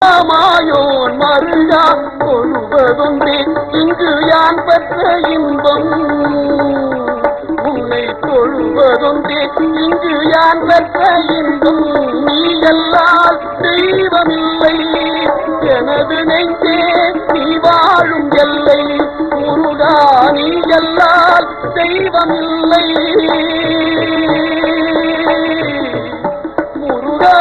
மாயோன் மருகா கொள்வதொன்றே இங்கு யான் பெற்ற இன்பம். உன்னை தொழுவதொன்றே இங்கு யான் பெற்ற இன்பம். நீ எல்லால் தெய்வமில்லை எனது நெஞ்சே நீ வாழும் எல்லை. முருகா நீ எல்லால் தெய்வமில்லை முருகா.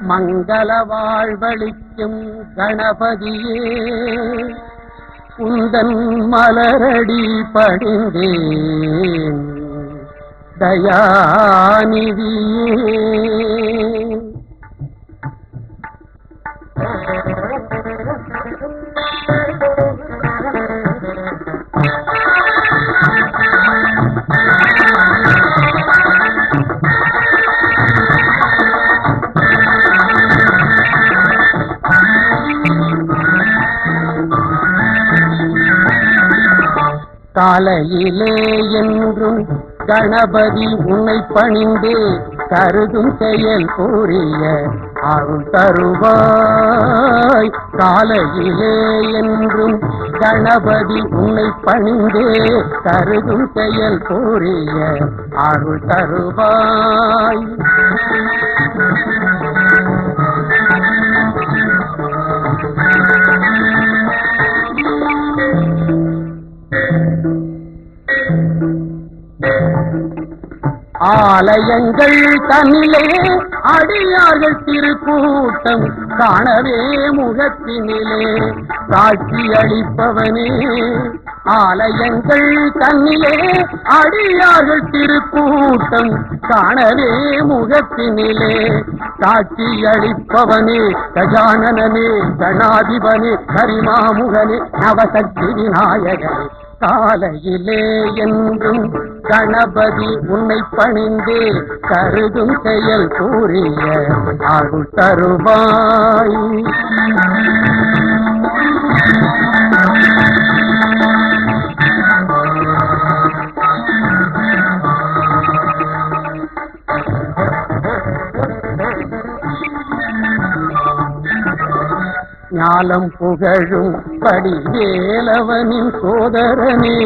மங்கள வாழ்வளிக்கும் கணபதியே உந்தன் மலரடி பணிந்தேன் தயாநிதியே. காலையிலே என்றும் கணபதி உன்னை பணிந்தே கருதும் செயல் புரிய அருள் தருவாய். காலையிலே என்றும் கணபதி உன்னை பணிந்தே கருதும் செயல் புரிய அருள் தருவாய். ஆலயங்கள் தன்னிலே அடியார்கள் திருக்கூட்டம் காணவே முகத்தினிலே காட்சி அளிப்பவனே ஆலயங்கள் தன்னிலே அடியார்கள் திருக்கூட்டம் காணவே முகத்தினிலே காட்சி அளிப்பவனே கஜானனே கணாதிபனே கரிமாமுகனே நவசக்தி விநாயகனே காலையிலே என்றும் கணபதி உன்னை பணிந்து கருதும் செயல் கூறிய அருள் தருவாய். ஞாலம் புகழும் படிவேலவனின் சோதரனே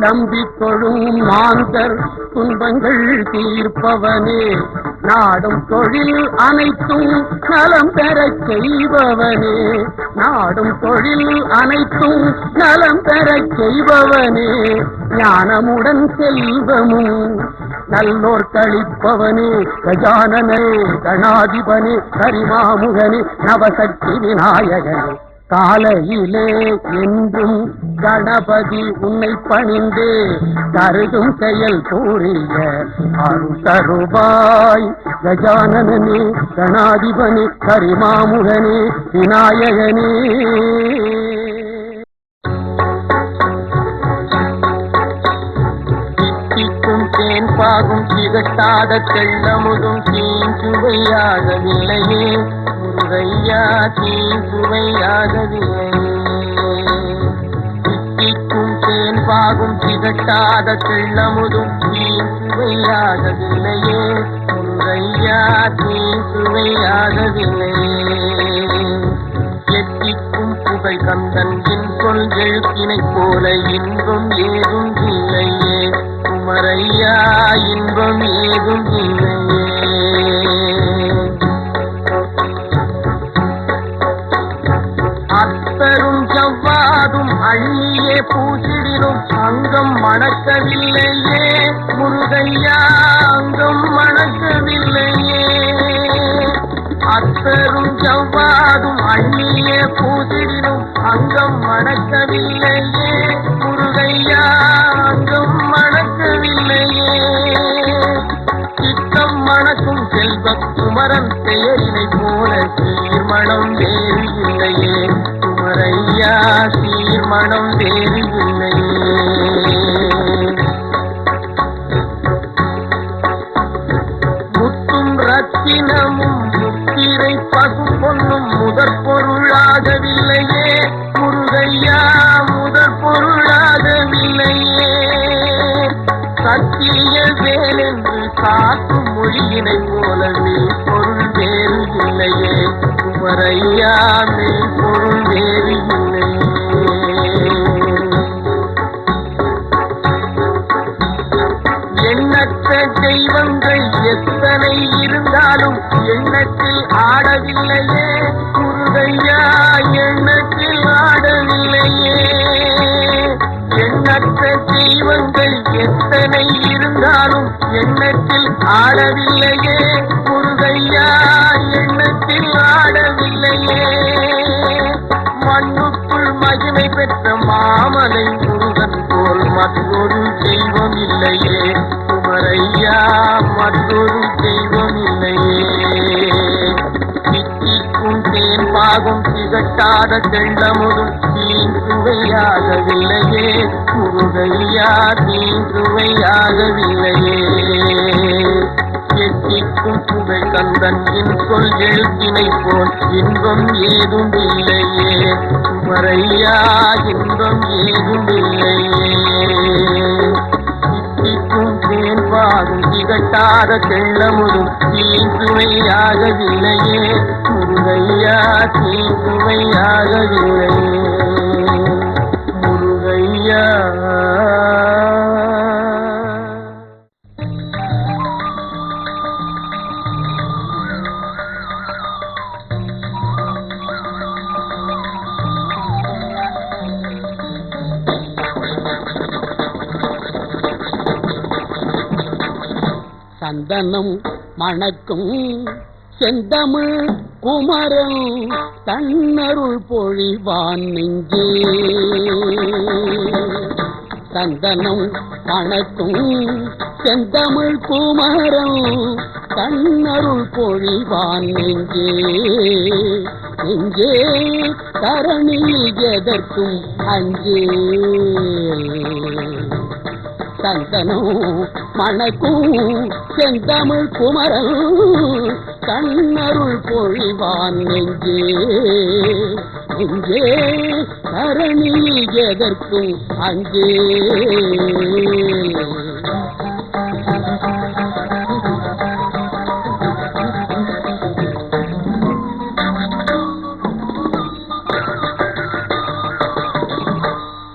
நம்பிக்கொழும் மாந்தர் துன்பங்கள் தீர்ப்பவனே நாடும் தொழில் அனைத்தும் நலம் பெறச் செய்பவனே நாடும் தொழில் அனைத்தும் நலம் பெறச் செய்பவனே ஞானமுடன் செல்வமும் நல்லோர் கழிப்பவனே கஜானனே கணாதிபனே கரிமாமுகனே நவசக்தி விநாயகனே காலையிலே என்றும் கணபதி உன்னை பணிந்து கருதும் செயல் கூறிய அருள் தருவாய். கஜானனே கணாதிபனே கரிமாமுகனே விநாயகனே பாகும் திகட்டாத தெள்ளமுதும் தீஞ்சுவையாகவில்லையே முருகையா தீஞ்சுவையாகவில்லையே தித்திக்கும் தேன் பாகும் திகட்டாத தெள்ளமுதும் தீஞ்சுவையாகவில்லையே முருகையா தீஞ்சுவையாகவில்லையே எத்திக்கும் புகழ் கந்தன் என் சொல் எழுத்தினை போல இன்பம் ஏதும் இல்லையே குமரையா இன்பம் ஏதும் இல்லையே அத்தரும் ஜவ்வாதும் அள்ளியே பூசிடினும் அங்கம் மணக்கவில்லையே முருகையா அங்கம் மணக்கவில்லையே அத்தரும் ஜவ்வாதும் அள்ளியே பூசிடினும் அங்கம் மணக்கவில்லையே முருகையா அங்கம் மணக்கவில்லையே சித்தம் மணக்கும் செல்வ குமரன் பெயரினை போல சீர்மணம் வேறு இல்லையே குமரையா சீர்மணம் வேறு இல்லையே முத்தும் ரத்தினமும் முத்திரை பசு பொன்னும் முதற் பொருளாகவில்லையே முருகையா முதற் பொருளாகவில்லையே சத்திய வேலென்று காக்கும் மொழியினை போலவே பொருள் வேறு இல்லையே குமரையா மெய் பொருள் வேறு இல்லையே எண்ணற்ற தெய்வங்கள் எத்தனை இருந்தாலும் எண்ணத்தில் ஆடவில்லையே முருகையா எண்ணத்தில் ஆடவில்லையே எண்ணற்ற தெய்வங்கள் எத்தனை இருந்தாலும் எண்ணத்தில் ஆடவில்லையே முருகையா எண்ணத்தில் ஆடவில்லையே மண்ணுக்குள் மகிமை பெற்ற மாமலை முருகன் போல் மற்றொரு தெய்வம் இல்லையே குமரையா மற்றொரு தெய்வம் இல்லையே தித்திக்கும் தேன் பாகும் திகட்டாத தெள்ளமுதும் தீஞ்சுவையாகவில்லையே முருகையா தீஞ்சுவையாகவில்லையே எத்திக்கும் புகழ் கந்தன் என் சொல் எழுத்தினை போல் இன்பம் ஏதும் இல்லையே குமரையா இன்பம் ஏதும் இல்லையே தித்திக்கும் தேன் பாகும் திகட்டாத தெள்ளமுதும் தீஞ்சுவையாகவில்லையே முருகையா தீஞ்சுவையாகவில்லையே முருகையா சந்தனம் மணக்கும் செந்தமிழ் குமரன் தன்னருள் பொழிவான் நெஞ்சே சந்தனம் மணக்கும் செந்தமிழ் குமரன் தன்னருள் பொழிவான் நெஞ்சே நெஞ்சே தரணியில் எதற்கும் அஞ்சே சந்தனம் மணக்கும் செந்தமிழ் குமரன் கண்ணருள் பொழிவான் நெஞ்சே நெஞ்சே தரணியில் எதற்கும் அஞ்சே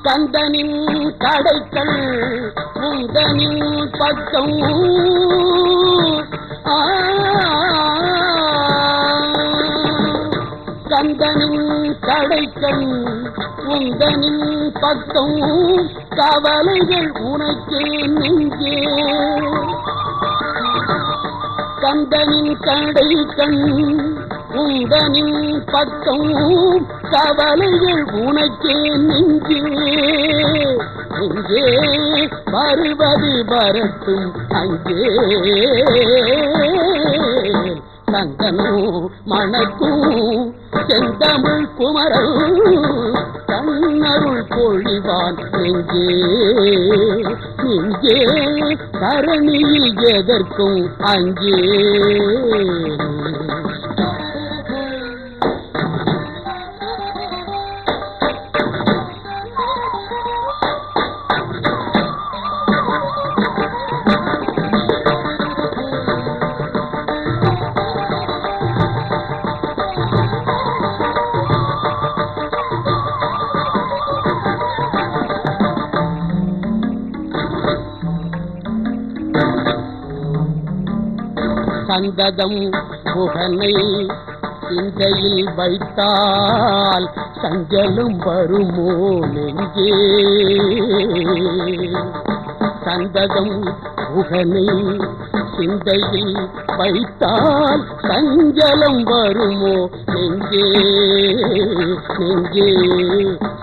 கந்தனின் கடைக்கள் உந்தனின் பக்கம் கந்தனின் கடைக்கள் உந்தனின் பக்கம் கவலைகள் உனக்கே நெஞ்சே கந்தனின் கடைக்கண் உந்தனின் பக்கம் கவலைகள் உனக்கே நெஞ்சே நெஞ்சே வருவது வரட்டும் அங்கே சந்தனம் மணக்கும் செந்தமிழ் குமரன் கண்ணருள் பொழிவான் நெஞ்சே நெஞ்சே தரணியில் எதற்கும் அங்கே சந்ததம் புகனை சிந்தையில் வைத்தால் சஞ்சலம் வருமோ நெஞ்சே சந்ததம் புகனை சிந்தையில் வைத்தால் சஞ்சலம் வருமோ நெஞ்சே நெஞ்சே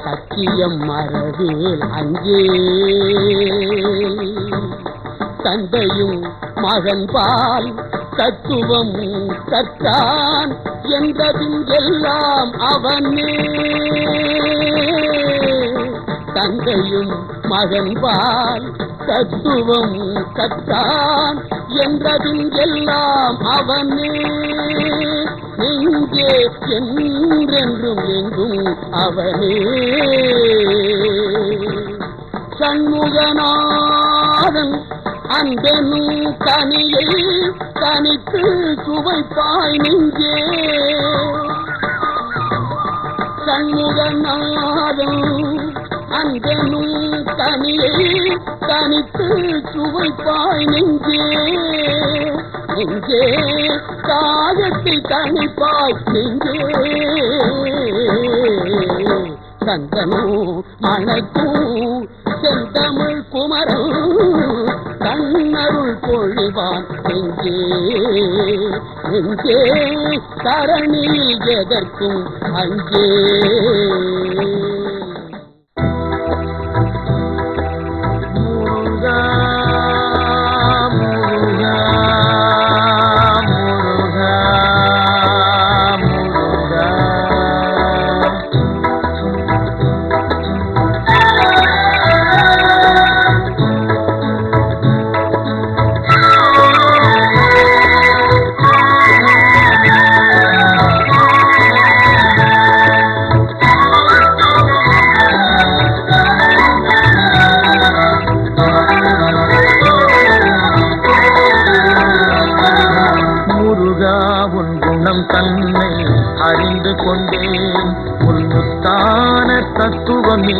சத்தியம் மறவேல் அஞ்சே தந்தையும் மகன் பால் தத்துவம் கற்றான் என்றதும் எல்லாம் அவனே தந்தையும் மகன் பால் தத்துவம் கற்றான் என்றதும் எல்லாம் அவனே எங்கே என்றென்றும் எங்கும் அவனே சண்முகநாதன் அன்பெனும் கனியை தனித்து சுவைப்பாய் நெஞ்சே சண்முகநாதன் அன்பெனும் கனியை தனித்து சுவைப்பாய் நெஞ்சே நெஞ்சே தாகத்தை தனிப்பாய் நெஞ்சே சந்தனம் மணக்கும் செந்தமிழ் குமரன் கண்ணருள் பொழிவான் நெஞ்சே நெஞ்சே தரணியில் எதற்கும் அஞ்சே முருகா முருகா முருகா முருகா உன் குணம் தன்னை அறிந்து கொண்டேன் உன் முத்தான தத்துவமே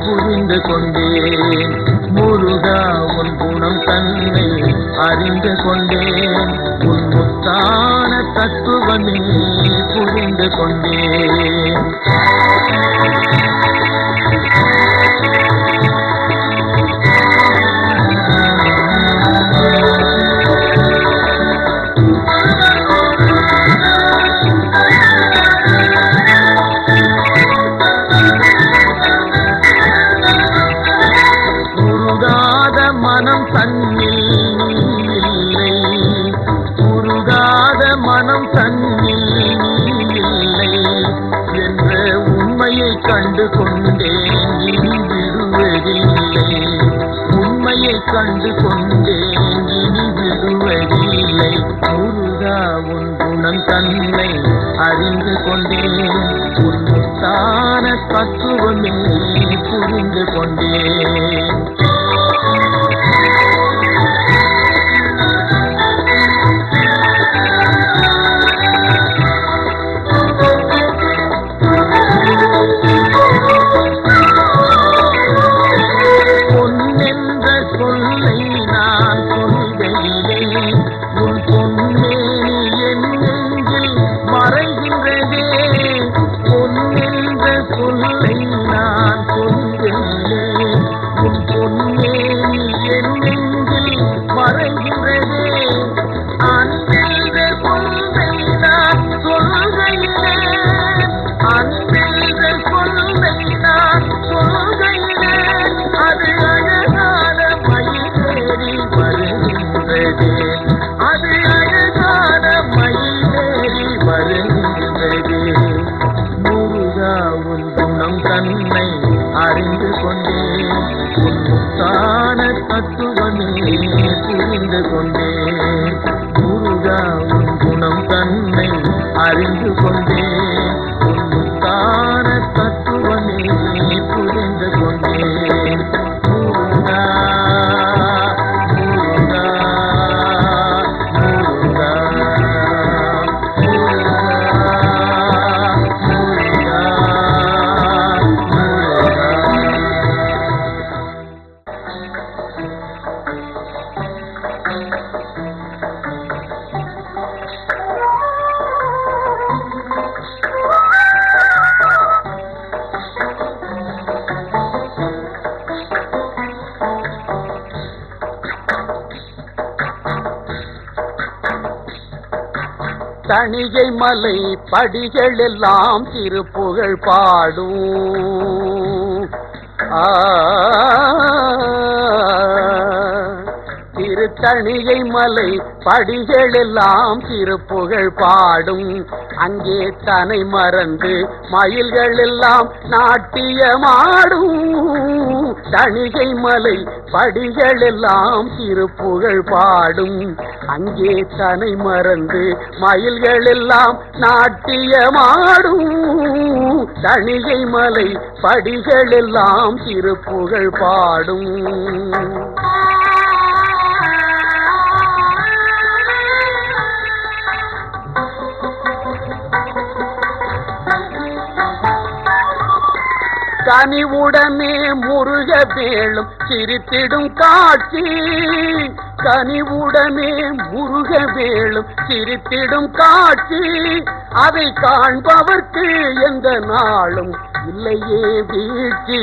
புரிந்து கொண்டேன் முருகா உன் குணம் தன்னை அறிந்து கொண்டேன் உன் முத்தான தத்துவமே புரிந்து கொண்டேன் உண்மையை கண்டு கொண்டேன் இனி விடுவதில்லை. உண்மையை கண்டு கொண்டேன் இனி விடுவதில்லை. முருகா உன் குணம் தன்னை அறிந்து கொண்டேன். உன் முத்தான தத்துவமே புரிந்து கொண்டேன். பொன்னென்ற சொல்லை நான் சொல்கையிலே உன் பொன்னேனி என் நெஞ்சில் மறைகின்றதே. பொன்னென்ற சொல்லை நான் சொல்கையிலே உன் பொன்னேனி என் நெஞ்சில் மறைகின்றதே. அன்பென்ற சொல்லை நான் சொல்கையிலே அன்பென்ற சொல்லை நான் சொல்கையிலே அது அழகான மயிலேறி வருகின்றதே. அது அழகான மயிலேறி வருகின்றதே. முருகா உன் குணம் தன்னை அறிந்து கொண்டேன். உன் முத்தான தத்துவமே புரிந்து கொண்டேன். முருகா உன் குணம் தன்னை அறிந்து கொண்டேன். உன் முத்தான தத்துவமே புரிந்து கொண்டேன். முருகா முருகா முருகா முருகா முருகா தணிகை மலை படிகள் எல்லாம் திருப்புகழ் பாடும். திருத்தணிகை மலை படிகள் எல்லாம் திருப்புகழ் பாடும். அங்கே தனை மறந்து மயில்கள் எல்லாம் நாட்டியமாடும். தணிகை மலை படிகள் எல்லாம் திருப்புகழ் பாடும். அங்கே தனை மறந்து மயில்கள் எல்லாம் நாட்டியமாடும். தணிகை மலை படிகள் எல்லாம் திருப்புகழ் பாடும். கனிவுடனே முருக வேளும் சிரித்திடும் காட்சி. கனிவுடனே முருக வேளும் சிரித்திடும் காட்சி. அதை காண்பவர்க்கு எந்த நாளும் இல்லையே வீழ்ச்சி.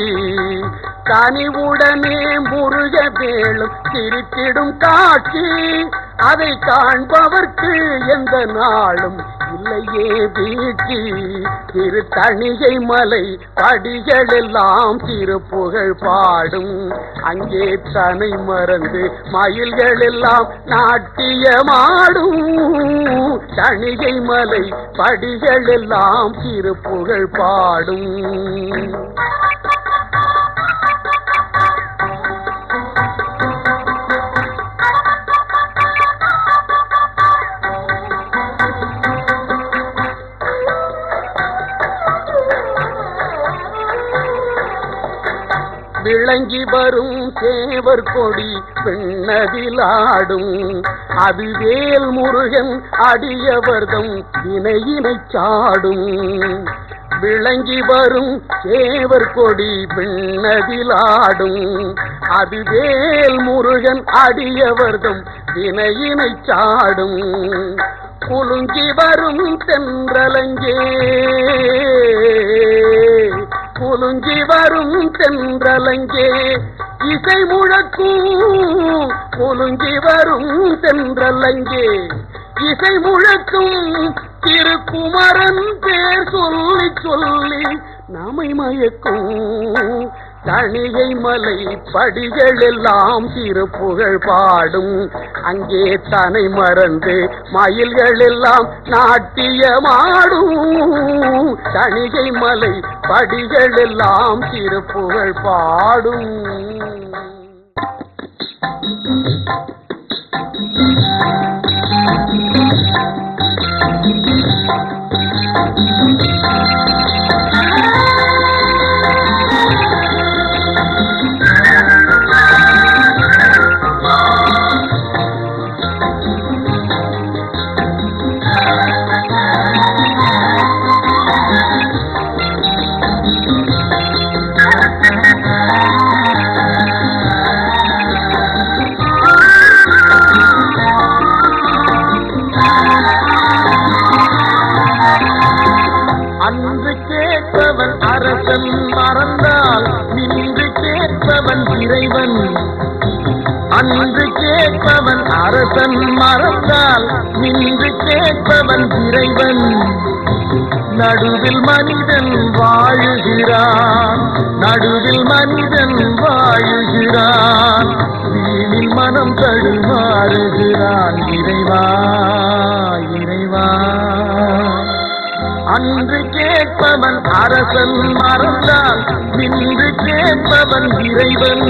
கனிவுடனே முருக வேளும் சிரித்திடும் காட்சி. அதை காண்பவர்க்கு எந்த நாளும் இல்லையே வீழ்ச்சி. திருத்தணிகை மலை படிகள் எல்லாம் திருப்புகழ் பாடும். அங்கே தனை மறந்து மயில்கள் எல்லாம் நாட்டியமாடும். தணிகை மலை படிகள் எல்லாம் திருப்புகழ் பாடும். விளங்கி வரும் சேவர் கொடி பெண்ணதிலாடும். அது வேல் முருகன் அடியவர்தம் வினையினை சாடும். விளங்கி வரும் சேவர் கொடி பெண்ணதிலாடும். அது வேல் முருகன் அடியவர்தம் வினையினை சாடும். குலுங்கி வரும் தென்றலங்கே குலுங்கி வரும் தென்றலங்கே இசை முழக்கும். குலுங்கி வரும் தென்றலங்கே இசை முழக்கும். திருக்குமரன் பேர் சொல்லி சொல்லி நம்மை மயக்கும். தணிகை மலை படிகள் எல்லாம் திருப்புகழ் பாடும். அங்கே தனை மறந்து மயில்கள் எல்லாம் நாட்டியமாடும். தணிகை மலை படிகள் எல்லாம் திருப்புகழ் பாடும். அன்று கேட்பவன் அரசன் மறந்தால் நின்று கேட்பவன் இறைவன். அன்று கேட்பவன் அரசன் மறந்தால் நின்று கேட்பவன் இறைவன். நடுவில் மனிதன் வாழுகிறான், நடுவில் மனிதன் வாழுகிறான். வீணில் மனம் தடுமாறுகிறான். இறைவா இறைவா. அன்று கேட்பவன் அரசன் மறந்தால் நின்று கேட்பவன் இறைவன்.